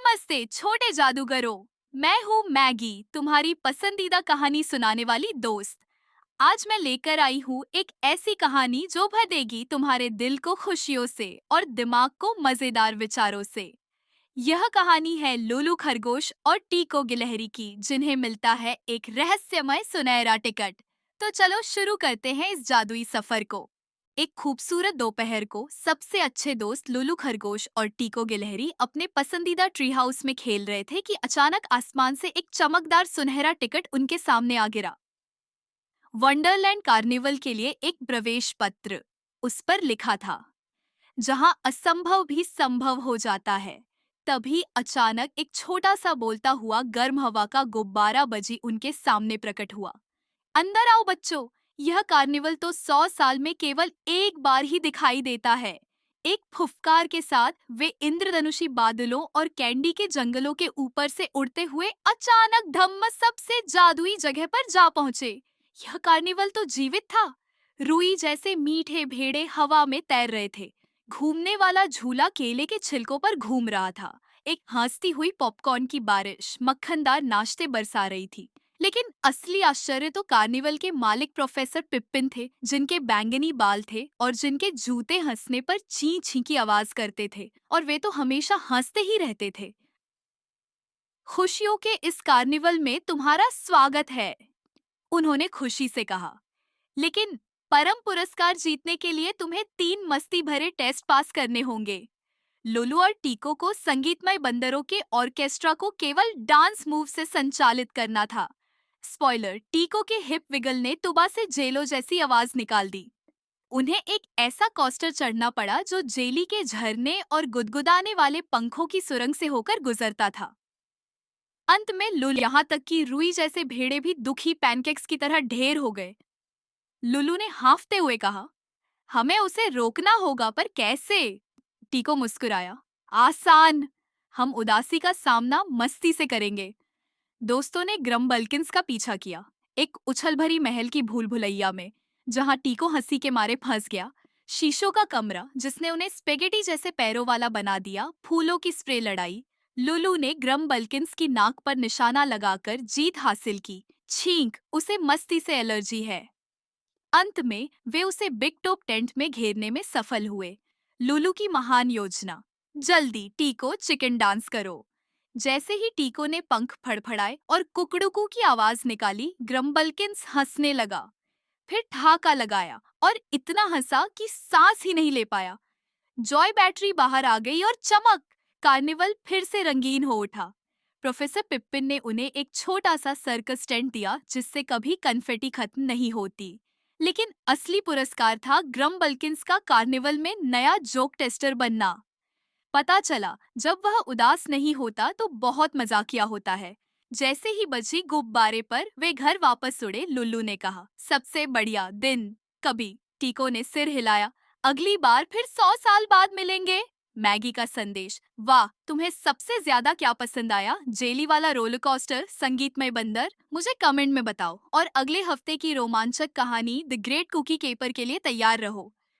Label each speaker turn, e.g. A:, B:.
A: नमस्ते छोटे जादूगरों। मैं हूँ मैगी, तुम्हारी पसंदीदा कहानी सुनाने वाली दोस्त। आज मैं लेकर आई हूँ एक ऐसी कहानी जो भर देगी तुम्हारे दिल को खुशियों से और दिमाग को मजेदार विचारों से। यह कहानी है लोलू खरगोश और टीको गिलहरी की, जिन्हें मिलता है एक रहस्यमय सुनहरा टिकट। तो चलो शुरू करते हैं इस जादुई सफर को। एक खूबसूरत दोपहर को सबसे अच्छे दोस्त लोलू खरगोश और टीको गिलहरी अपने पसंदीदा ट्री हाउस में खेल रहे थे कि अचानक आसमान से एक चमकदार सुनहरा टिकट उनके सामने आ गिरा। वंडरलैंड कार्निवल के लिए एक प्रवेश पत्र। उस पर लिखा था, जहां असंभव भी संभव हो जाता है। तभी अचानक एक छोटा सा बोलता हुआ गर्म हवा का गुब्बारा बजी उनके सामने प्रकट हुआ। अंदर आओ बच्चों, यह कार्निवल तो 100 साल में केवल एक बार ही दिखाई देता है। एक फुफकार के साथ वे इंद्रधनुषी बादलों और कैंडी के जंगलों के ऊपर से उड़ते हुए अचानक धम्म सबसे जादुई जगह पर जा पहुंचे। यह कार्निवल तो जीवित था। रुई जैसे मीठे भेड़े हवा में तैर रहे थे। घूमने वाला झूला केले के छिलकों पर घूम रहा था। एक हंसती हुई पॉपकॉर्न की बारिश मक्खनदार नाश्ते बरसा रही थी। लेकिन असली आश्चर्य तो कार्निवल के मालिक प्रोफेसर पिप्पिन थे, जिनके बैंगनी बाल थे और जिनके जूते हंसने पर ची ची की आवाज करते थे, और वे तो हमेशा हंसते ही रहते थे। खुशियों के इस कार्निवल में तुम्हारा स्वागत है, उन्होंने खुशी से कहा। लेकिन परम पुरस्कार जीतने के लिए तुम्हें 3 मस्ती भरे टेस्ट पास करने होंगे। लोलू और टीको को संगीतमय बंदरों के ऑर्केस्ट्रा को केवल डांस मूव से संचालित करना था। स्पॉइलर, टीको के हिप विगल ने तुबा से जेलो जैसी आवाज निकाल दी। उन्हें एक ऐसा कोस्टर चढ़ना पड़ा जो जेली के झरने और गुदगुदाने वाले पंखों की सुरंग से होकर गुजरता था। अंत में लुलु, यहाँ तक कि रुई जैसे भेड़े भी दुखी पैनकेक्स की तरह ढेर हो गए। लुलु ने हाँफते हुए कहा, हमें उसे रोकना होगा, पर कैसे? टीको मुस्कुराया, आसान। हम उदासी का सामना मस्ती से करेंगे। दोस्तों ने ग्रम बल्किंस का पीछा किया, एक उछल भरी महल की भूल भुलैया में, जहां टीको हंसी के मारे फंस गया। शीशों का कमरा जिसने उन्हें स्पेगेटी जैसे पैरों वाला बना दिया, फूलों की स्प्रे लड़ाई। लुलू ने ग्रम बल्किंस की नाक पर निशाना लगाकर जीत हासिल की। छींक, उसे मस्ती से एलर्जी है। अंत में वे उसे बिग टॉप टेंट में घेरने में सफल हुए। लुलू की महान योजना, जल्दी टीको चिकन डांस करो। जैसे ही टीको ने पंख फड़फड़ाए और कुकड़ुकू की आवाज निकाली, ग्रम्बलकिंस हंसने लगा। फिर ठहाका लगाया और इतना हंसा कि सांस ही नहीं ले पाया। जॉय बैटरी बाहर आ गई और चमक, कार्निवल फिर से रंगीन हो उठा। प्रोफेसर पिप्पिन ने उन्हें एक छोटा सा सर्कस टेंट दिया, जिससे कभी कन्फेटी खत्म नहीं होती। लेकिन असली पुरस्कार था ग्रम बल्किंस का कार्निवल में नया जोक टेस्टर बनना। पता चला, जब वह उदास नहीं होता तो बहुत मजाकिया होता है। जैसे ही बजी गुब्बारे पर वे घर वापस उड़े, लुल्लू ने कहा, सबसे बढ़िया दिन कभी। टीको ने सिर हिलाया, अगली बार फिर 100 साल बाद मिलेंगे। मैगी का संदेश, वाह, तुम्हें सबसे ज्यादा क्या पसंद आया? जेली वाला रोलर कोस्टर, संगीतमय बंदर? मुझे कमेंट में बताओ और अगले हफ्ते की रोमांचक कहानी द ग्रेट कुकी केपर के लिए तैयार रहो।